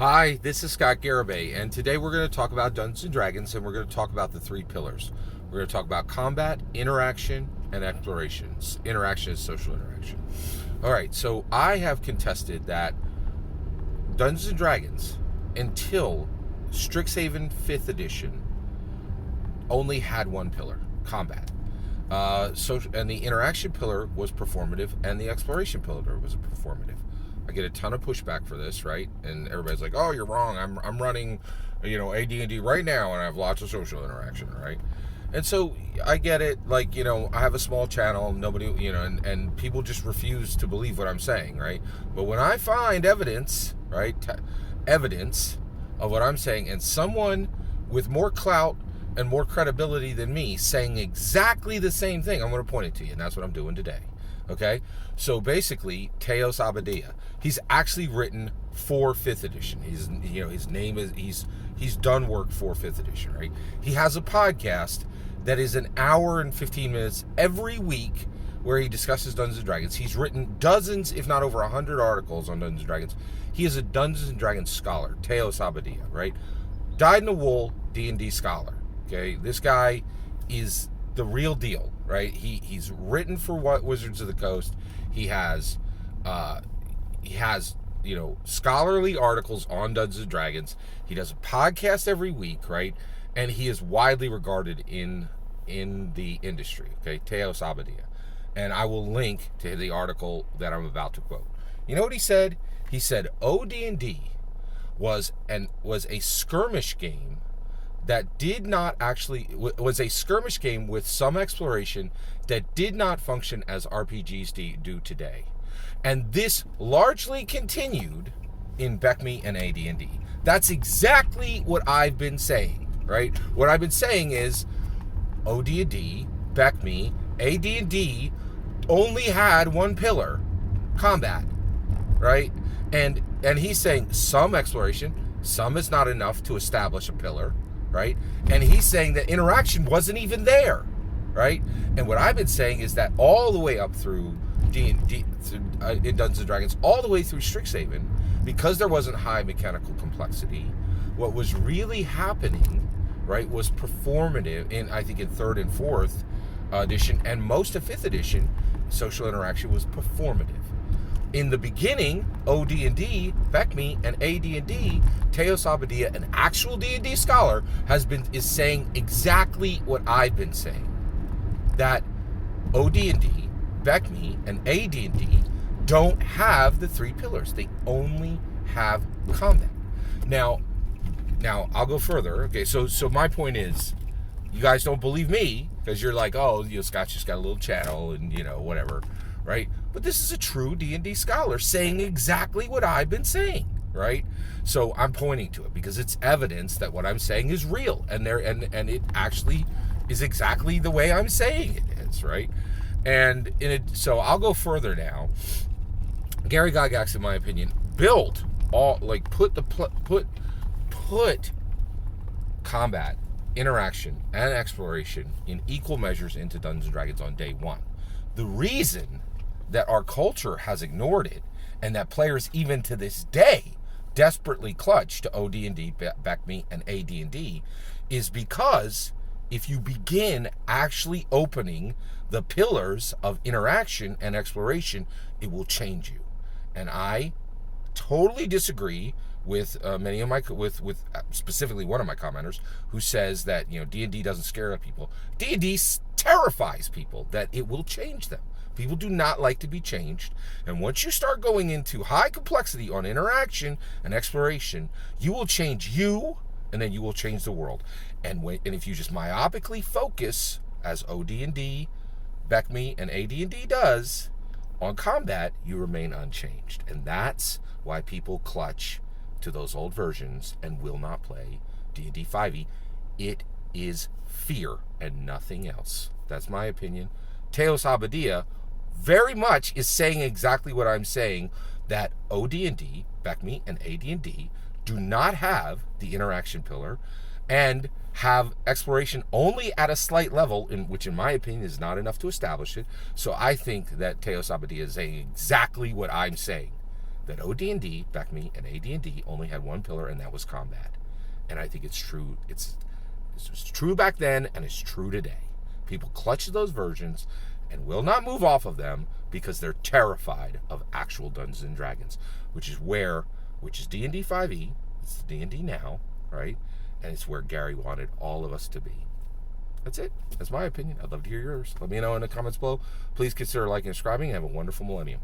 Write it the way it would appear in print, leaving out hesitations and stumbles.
Hi, this is Scott Garibay, and today we're going to talk about Dungeons and Dragons, and we're going to talk about the three pillars. We're going to talk about combat, interaction, and explorations. Interaction is social interaction. All right, so I have contested that Dungeons and Dragons, until Strixhaven 5th edition, only had one pillar, combat. And the interaction pillar was performative, and the exploration pillar was performative. I get a ton of pushback for this, right? And everybody's like, "Oh, you're wrong. I'm running, AD&D right now, and I have lots of social interaction, right?" And so I get it. Like, I have a small channel. Nobody, and people just refuse to believe what I'm saying, right? But when I find evidence, right, evidence of what I'm saying, and someone with more clout and more credibility than me saying exactly the same thing, I'm going to point it to you, and that's what I'm doing today. Okay, so basically, Teos Abadia, he's actually written for 5th edition. His name is he's done work for 5th edition, right? He has a podcast that is an hour and 15 minutes every week where he discusses Dungeons and Dragons. He's written dozens, if not over 100 articles on Dungeons and Dragons. He is a Dungeons and Dragons scholar, Teos Abadia, right? Dyed-in-the-wool D&D scholar. Okay, this guy is the real deal, right? He's written for Wizards of the Coast. He has scholarly articles on Dungeons and Dragons. He does a podcast every week, right? And he is widely regarded in the industry. Okay, Teos Abadia, and I will link to the article that I'm about to quote. You know what he said? He said OD&D was a skirmish game that did not actually, was a skirmish game with some exploration that did not function as RPGs do today. And this largely continued in BECMI and AD&D. That's exactly what I've been saying, right? What I've been saying is OD&D, BECMI, AD&D only had one pillar, combat, right? And he's saying some exploration, some is not enough to establish a pillar, right? And he's saying that interaction wasn't even there, right? And what I've been saying is that all the way up through D&D, in Dungeons and Dragons, all the way through Strixhaven, because there wasn't high mechanical complexity, what was really happening, right, was performative in 3rd and 4th edition, and most of 5th edition, social interaction was performative. In the beginning, OD&D, BECMI, and AD&D, Teos Abadia, an actual D&D scholar, is saying exactly what I've been saying. That OD&D, BECMI, and AD&D don't have the three pillars. They only have combat. Now I'll go further. Okay, so my point is, you guys don't believe me because you're like, oh, Scott's just got a little channel and whatever, right? But this is a true D&D scholar saying exactly what I've been saying, right? So I'm pointing to it because it's evidence that what I'm saying is real, and it actually is exactly the way I'm saying it is, right? And so I'll go further now. Gary Gygax, in my opinion, put combat, interaction, and exploration in equal measures into Dungeons and Dragons on day one. The reason that our culture has ignored it, and that players even to this day desperately clutch to OD&D, BECMI, and AD&D, is because if you begin actually opening the pillars of interaction and exploration, it will change you. And I totally disagree with many of with specifically one of my commenters who says that D&D doesn't scare people. D&D terrifies people, that it will change them. People do not like to be changed, and once you start going into high complexity on interaction and exploration, you will change you, and then you will change the world. And if you just myopically focus, as OD&D, BECMI, and AD&D does, on combat, you remain unchanged. And that's why people clutch to those old versions and will not play D&D 5e. It is fear and nothing else. That's my opinion. Teos Abadia very much is saying exactly what I'm saying, that OD&D, BECMI, and AD&D do not have the interaction pillar and have exploration only at a slight level, which in my opinion is not enough to establish it. So I think that Teos Abadia is saying exactly what I'm saying. that OD&D, BECMI and AD&D only had one pillar, and that was combat. And I think it's true. It's true back then, and it's true today. People clutch those versions and will not move off of them because they're terrified of actual Dungeons and Dragons, which is D&D 5e. It's D&D now, right? And it's where Gary wanted all of us to be. That's it. That's my opinion. I'd love to hear yours. Let me know in the comments below. Please consider liking and subscribing, and have a wonderful millennium.